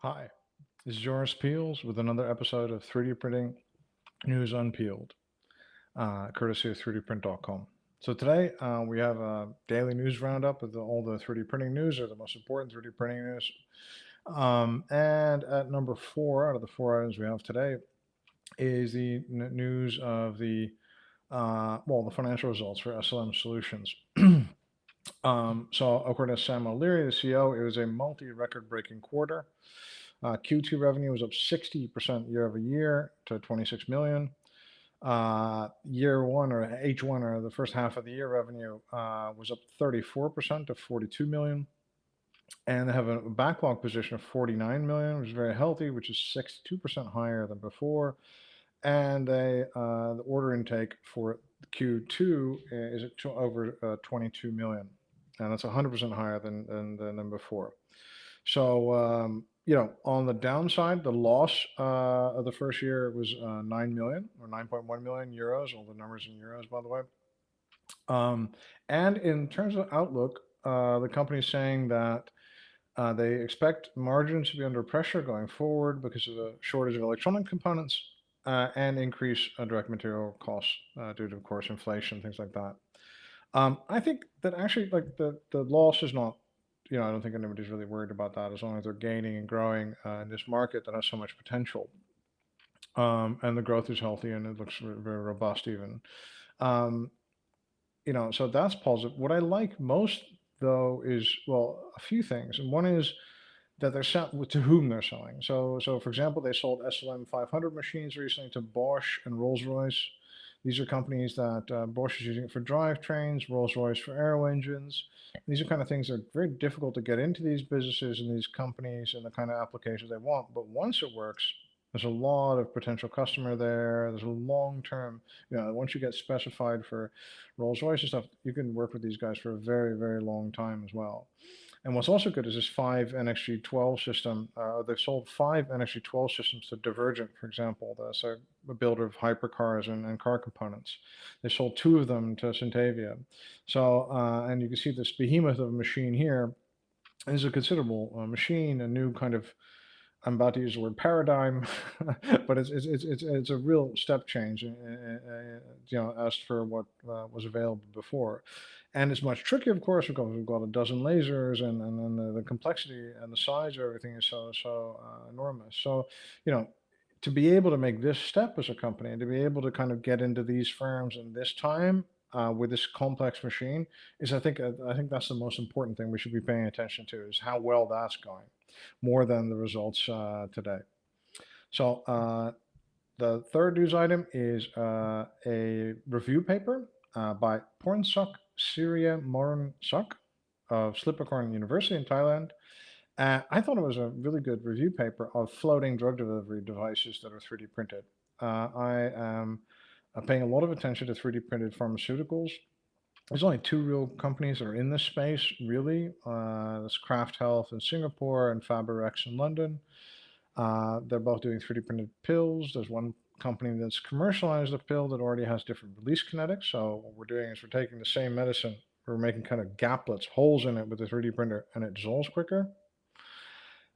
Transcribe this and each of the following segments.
Hi, this is Joris Peels with another episode of 3D Printing News Unpeeled, courtesy of 3dprint.com. So today we have a daily news roundup of all the 3D printing news or the most important 3D printing news. And at number 4 out of the 4 items we have today is the news of the financial results for SLM Solutions. So according to Sam O'Leary, the CEO, it was a multi-record breaking quarter. Q2 revenue was up 60% year over year to 26 million. Year one or H1 or the first half of the year revenue was up 34% to 42 million. And they have a backlog position of 49 million, which is very healthy, which is 62% higher than before. And the order intake for Q2 is at over 22 million. And that's 100% higher than before. So, on the downside, the loss of the first year was 9 million or 9.1 million euros, all the numbers in euros, by the way. And in terms of outlook, the company is saying that they expect margins to be under pressure going forward because of the shortage of electronic components and increased direct material costs due to, of course, inflation, things like that. I think that actually, like the loss is not, I don't think anybody's really worried about that as long as they're gaining and growing in this market that has so much potential. And the growth is healthy and it looks very robust even. Um, so that's positive. What I like most though is, well, a few things. And one is that to whom they're selling. So for example, they sold SLM 500 machines recently to Bosch and Rolls-Royce. These are companies that Bosch is using it for drivetrains, Rolls-Royce for aero engines. These are kind of things that are very difficult to get into these businesses and these companies and the kind of applications they want. But once it works, there's a lot of potential customer there. There's a long-term, once you get specified for Rolls-Royce and stuff, you can work with these guys for a very, very long time as well. And what's also good is this 5 NXG12 system. They've sold 5 NXG12 systems to Divergent, for example. That's a builder of hypercars and car components. They sold 2 of them to Centavia. So, and you can see this behemoth of a machine here. This is a considerable machine, a new kind of, I'm about to use the word paradigm, but it's a real step change, as for what was available before. And it's much trickier, of course, because we've got a dozen lasers and the complexity and the size of everything is so enormous. So, you know, to be able to make this step as a company and to be able to kind of get into these firms in this time with this complex machine is, I think that's the most important thing we should be paying attention to is how well that's going, more than the results today. So the third news item is a review paper by Pornsuk Surya Moran Suk of Slippercorn University in Thailand. I thought it was a really good review paper of floating drug delivery devices that are 3D printed. I am paying a lot of attention to 3D printed pharmaceuticals. There's only 2 real companies that are in this space, really. That's Kraft Health in Singapore and Faberex in London. They're both doing 3D printed pills. There's one company that's commercialized a pill that already has different release kinetics. So what we're doing is we're taking the same medicine, we're making kind of gaplets, holes in it with the 3D printer, and it dissolves quicker.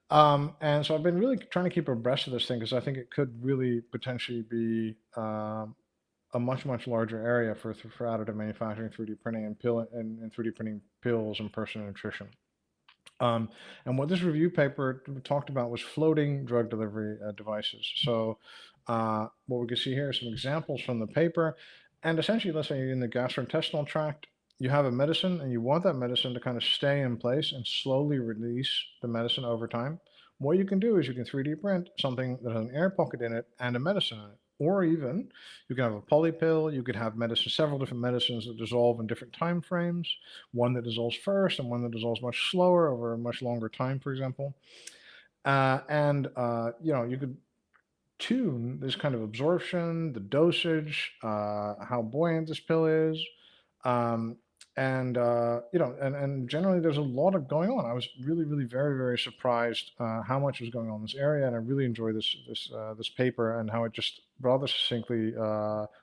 And so I've been really trying to keep abreast of this thing because I think it could really potentially be a much larger area for additive manufacturing, 3D printing, and 3D printing pills and personal nutrition. Um, and what this review paper talked about was floating drug delivery devices. So what we can see here are some examples from the paper. And essentially, let's say in the gastrointestinal tract, you have a medicine and you want that medicine to kind of stay in place and slowly release the medicine over time. What you can do is you can 3D print something that has an air pocket in it and a medicine in it. Or even you can have a polypill, you could have medicine, several different medicines that dissolve in different time frames, one that dissolves first and one that dissolves much slower over a much longer time, for example. You could tune this kind of absorption, the dosage, how buoyant this pill is. Um, and generally there's a lot of going on. I was really very surprised how much was going on in this area, and I really enjoyed this paper and how it just rather succinctly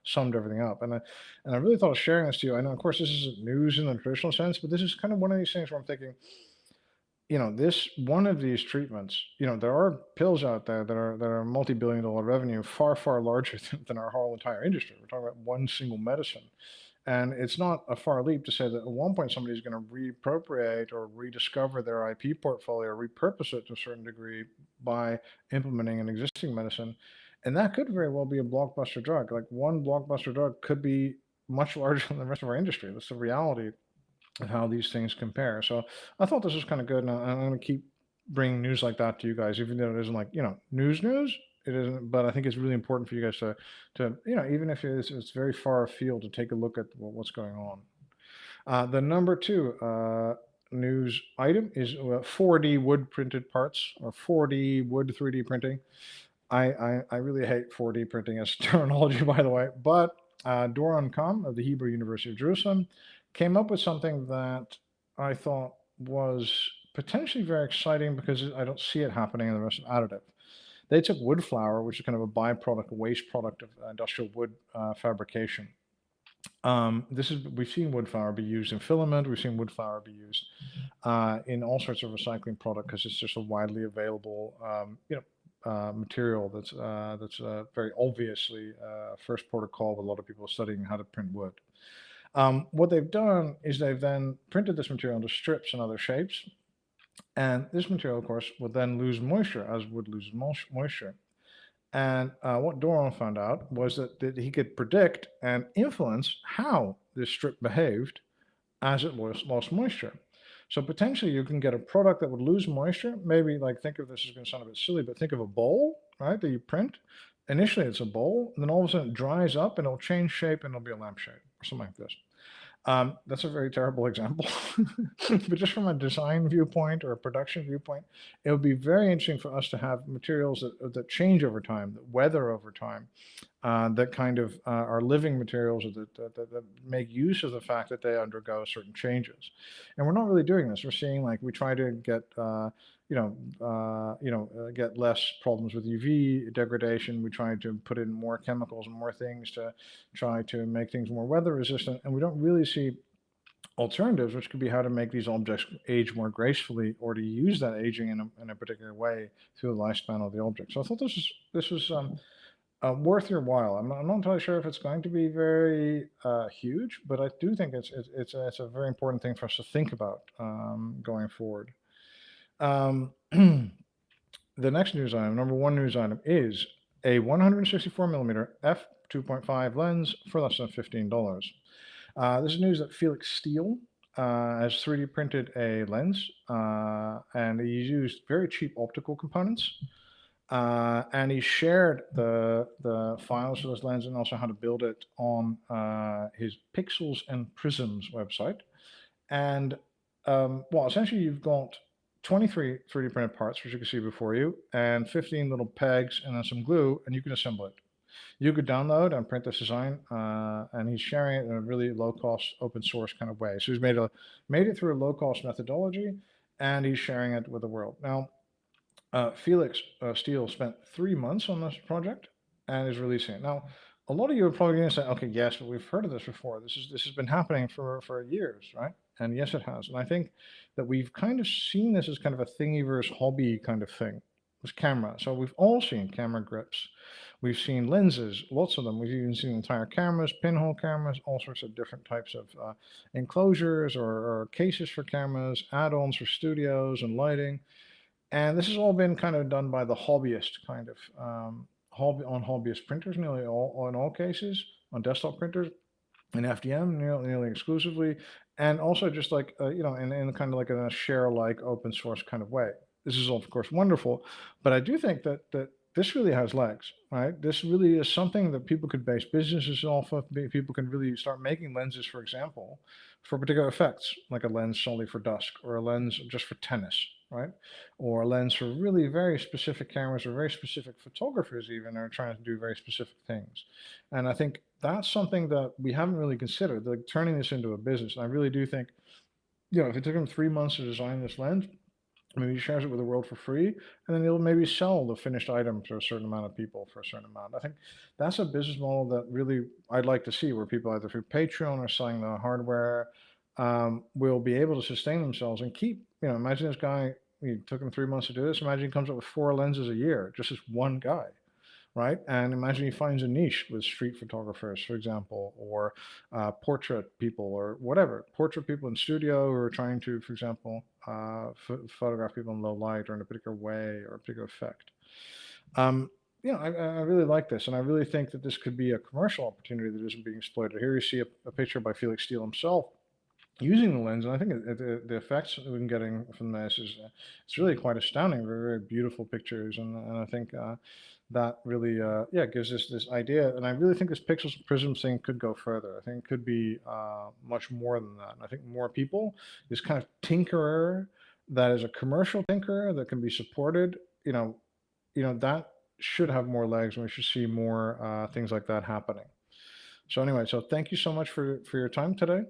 summed everything up. And I really thought of sharing this to you. I know, of course, this isn't news in the traditional sense, but this is kind of one of these things where I'm thinking, this one of these treatments, there are pills out there that are multi-billion-dollar revenue, far, far larger than our whole entire industry. We're talking about one single medicine. And it's not a far leap to say that at one point somebody's going to reappropriate or rediscover their IP portfolio, repurpose it to a certain degree by implementing an existing medicine. And that could very well be a blockbuster drug. Like one blockbuster drug could be much larger than the rest of our industry. That's the reality of how these things compare. So I thought this was kind of good, and I'm going to keep bringing news like that to you guys, even though it isn't like news. It isn't, but I think it's really important for you guys to even if it's very far afield, to take a look at what's going on. The number two news item is 4D wood printed parts, or 4D wood 3D printing. I really hate 4D printing as terminology, by the way, but Doron Kam of the Hebrew University of Jerusalem came up with something that I thought was potentially very exciting, because I don't see it happening in the rest of additive. They took wood flour, which is kind of a byproduct, a waste product of industrial wood fabrication. We've seen wood flour be used in filament. We've seen wood flour be used in all sorts of recycling product, because it's just a widely available, material that's very obviously first port of call with a lot of people studying how to print wood. What they've done is they've then printed this material into strips and other shapes. And this material, of course, would then lose moisture, as wood loses moisture. And what Doron found out was that he could predict and influence how this strip behaved as it lost moisture. So potentially you can get a product that would lose moisture. Maybe, like, think of this, is going to sound a bit silly, but think of a bowl, right, that you print. Initially it's a bowl, and then all of a sudden it dries up and it'll change shape and it'll be a lampshade or something like this. That's a very terrible example, but just from a design viewpoint or a production viewpoint, it would be very interesting for us to have materials that change over time, that weather over time, that kind of are living materials, that make use of the fact that they undergo certain changes. And we're not really doing this. We're seeing, like, we try to get get less problems with UV degradation. We try to put in more chemicals and more things to try to make things more weather resistant, and we don't really see alternatives, which could be how to make these objects age more gracefully, or to use that aging in a particular way through the lifespan of the object. So I thought this was worth your while. I'm not entirely sure if it's going to be very huge, but I do think it's a very important thing for us to think about going forward. The next news item, number one news item, is a 164 millimeter f2.5 lens for less than $15. This is news that Felix Steele has 3D printed a lens, and he used very cheap optical components. And he shared the files for this lens, and also how to build it, on his Pixels and Prisms website. And well, essentially you've got 23 3D printed parts, which you can see before you, and 15 little pegs, and then some glue, and you can assemble it. You could download and print this design, and he's sharing it in a really low-cost, open-source kind of way. So he's made it through a low-cost methodology, and he's sharing it with the world. Now, Felix Steele spent 3 months on this project and is releasing it. Now, a lot of you are probably going to say, okay, yes, but we've heard of this before. This has been happening for years, right? And yes, it has. And I think that we've kind of seen this as kind of a thingy versus hobby kind of thing. This camera. So we've all seen camera grips. We've seen lenses, lots of them. We've even seen entire cameras, pinhole cameras, all sorts of different types of enclosures or cases for cameras, add-ons for studios and lighting. And this has all been kind of done by the hobbyist kind of hobbyist printers, nearly all in all cases, on desktop printers, and FDM nearly exclusively, and also just like in kind of like a share-alike open source kind of way. This is all, of course, wonderful, but I do think that this really has legs, right? This really is something that people could base businesses off of. People can really start making lenses, for example, for particular effects, like a lens solely for dusk, or a lens just for tennis, right? Or a lens for really very specific cameras, or very specific photographers even are trying to do very specific things. And I think that's something that we haven't really considered, like turning this into a business. And I really do think, if it took him 3 months to design this lens, maybe he shares it with the world for free, and then he'll maybe sell the finished item to a certain amount of people for a certain amount. I think that's a business model that really I'd like to see, where people either through Patreon or selling the hardware will be able to sustain themselves and keep imagine this guy, it took him 3 months to do this. Imagine he comes up with 4 lenses a year, just this one guy, right? And imagine he finds a niche with street photographers, for example, or portrait people, or whatever, portrait people in studio who are trying to, for example, photograph people in low light or in a particular way or a particular effect. Um, I really like this, and I really think that this could be a commercial opportunity that isn't being exploited. Here you see a picture by Felix Steele himself using the lens, and I think the effects that we've been getting from this is it's really quite astounding. Very, very beautiful pictures, and I think that really yeah, gives us this idea. And I really think this pixels and prisms thing could go further. I think it could be much more than that. And I think more people, this kind of tinkerer that is a commercial tinkerer that can be supported, that should have more legs, and we should see more things like that happening. So anyway, so thank you so much for your time today.